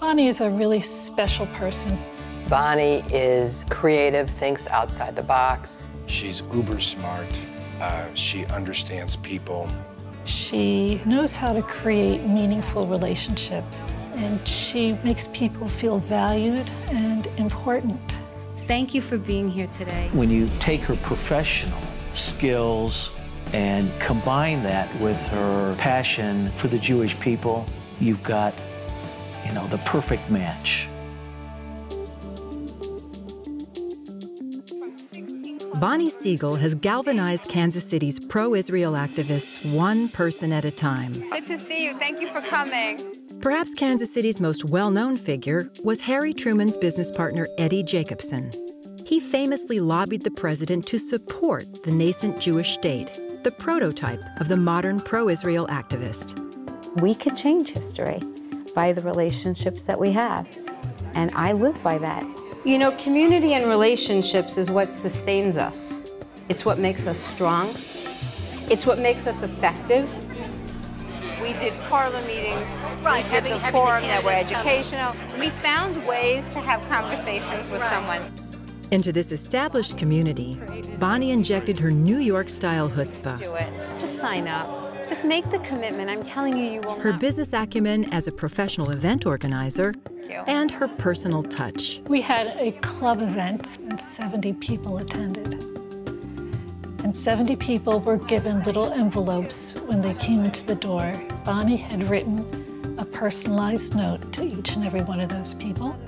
Bonnie is a really special person. Bonnie is creative, thinks outside the box. She's uber smart. She understands people. She knows how to create meaningful relationships, and she makes people feel valued and important. Thank you for being here today. When you take her professional skills and combine that with her passion for the Jewish people, you've got, the perfect match. Bonnie Siegel has galvanized Kansas City's pro-Israel activists one person at a time. Good to see you. Thank you for coming. Perhaps Kansas City's most well-known figure was Harry Truman's business partner, Eddie Jacobson. He famously lobbied the president to support the nascent Jewish state, the prototype of the modern pro-Israel activist. We can change history by the relationships that we have, and I live by that. Community and relationships is what sustains us. It's what makes us strong. It's what makes us effective. We did parlor meetings. Right, we did the forum that were educational. We found ways to have conversations with someone. Into this established community, Bonnie injected her New York-style chutzpah. Do it. Just sign up. Just make the commitment. I'm telling you, you will Her not. business acumen as a professional event organizer, and her personal touch. We had a club event, and 70 people attended. And 70 people were given little envelopes when they came into the door. Bonnie had written a personalized note to each and every one of those people.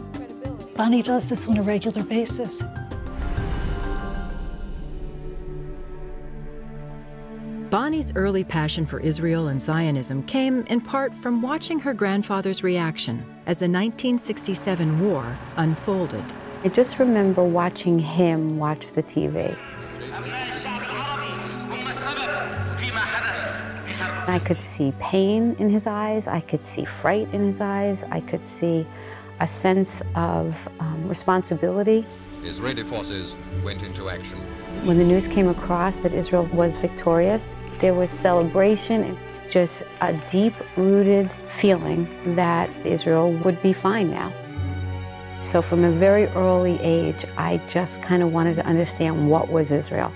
Bonnie does this on a regular basis. Bonnie's early passion for Israel and Zionism came in part from watching her grandfather's reaction as the 1967 war unfolded. I just remember watching him watch the TV. I could see pain in his eyes, I could see fright in his eyes, I could see a sense of responsibility. Israeli forces went into action. When the news came across that Israel was victorious, there was celebration and just a deep-rooted feeling that Israel would be fine now. So from a very early age, I just kind of wanted to understand what was Israel.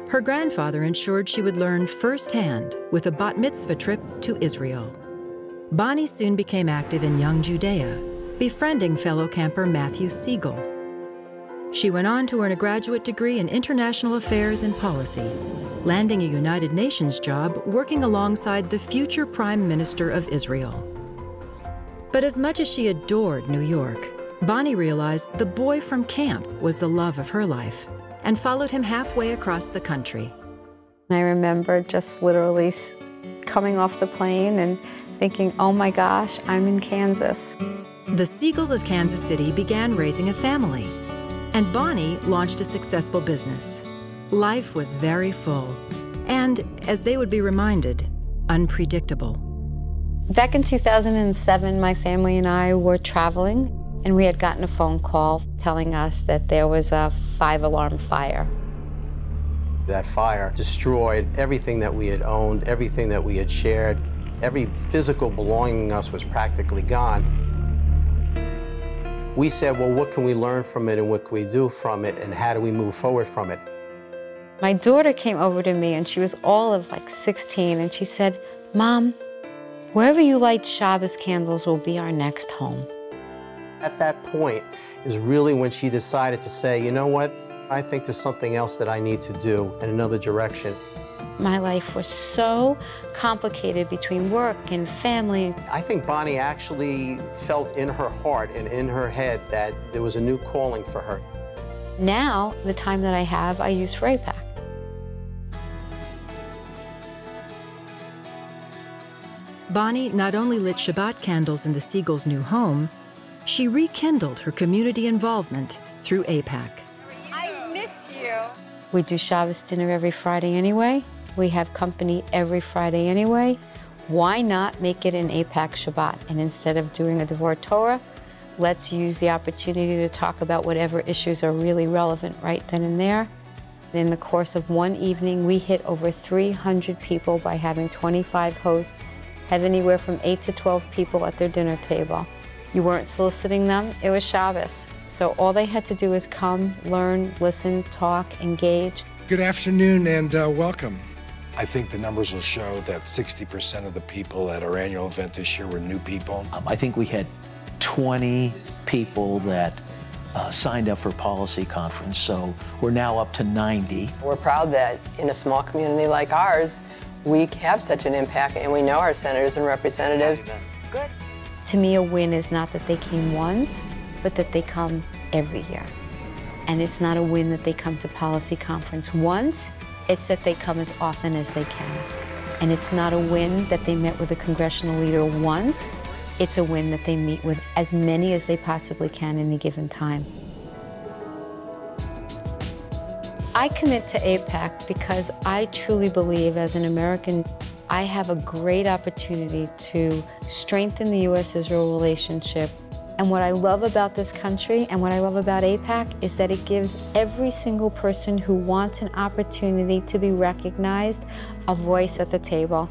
Her grandfather ensured she would learn firsthand with a bat mitzvah trip to Israel. Bonnie soon became active in Young Judea, befriending fellow camper Matthew Siegel. She went on to earn a graduate degree in international affairs and policy, landing a United Nations job working alongside the future Prime Minister of Israel. But as much as she adored New York, Bonnie realized the boy from camp was the love of her life and followed him halfway across the country. I remember just literally coming off the plane and thinking, oh my gosh, I'm in Kansas. The Siegels of Kansas City began raising a family, and Bonnie launched a successful business. Life was very full, and, as they would be reminded, unpredictable. Back in 2007, my family and I were traveling, and we had gotten a phone call telling us that there was a 5-alarm fire. That fire destroyed everything that we had owned, everything that we had shared. Every physical belonging us was practically gone. We said, well, what can we learn from it and what can we do from it and how do we move forward from it? My daughter came over to me and she was all of like 16 and she said, Mom, wherever you light Shabbos candles will be our next home. At that point is really when she decided to say, you know what, I think there's something else that I need to do in another direction. My life was so complicated between work and family. I think Bonnie actually felt in her heart and in her head that there was a new calling for her. Now, the time that I have, I use for AIPAC. Bonnie not only lit Shabbat candles in the Siegel's new home, she rekindled her community involvement through AIPAC. I miss you. We do Shabbos dinner every Friday anyway. We have company every Friday anyway. Why not make it an AIPAC Shabbat? And instead of doing a Devar Torah, let's use the opportunity to talk about whatever issues are really relevant right then and there. In the course of one evening, we hit over 300 people by having 25 hosts, have anywhere from 8 to 12 people at their dinner table. You weren't soliciting them, it was Shabbos. So all they had to do is come, learn, listen, talk, engage. Good afternoon and welcome. I think the numbers will show that 60% of the people at our annual event this year were new people. I think we had 20 people that signed up for policy conference, so we're now up to 90. We're proud that in a small community like ours, we have such an impact and we know our senators and representatives. Good. To me, a win is not that they came once, but that they come every year. And it's not a win that they come to policy conference once, it's that they come as often as they can. And it's not a win that they met with a congressional leader once, it's a win that they meet with as many as they possibly can in a given time. I commit to AIPAC because I truly believe as an American, I have a great opportunity to strengthen the U.S.-Israel relationship. And what I love about this country and what I love about AIPAC is that it gives every single person who wants an opportunity to be recognized a voice at the table.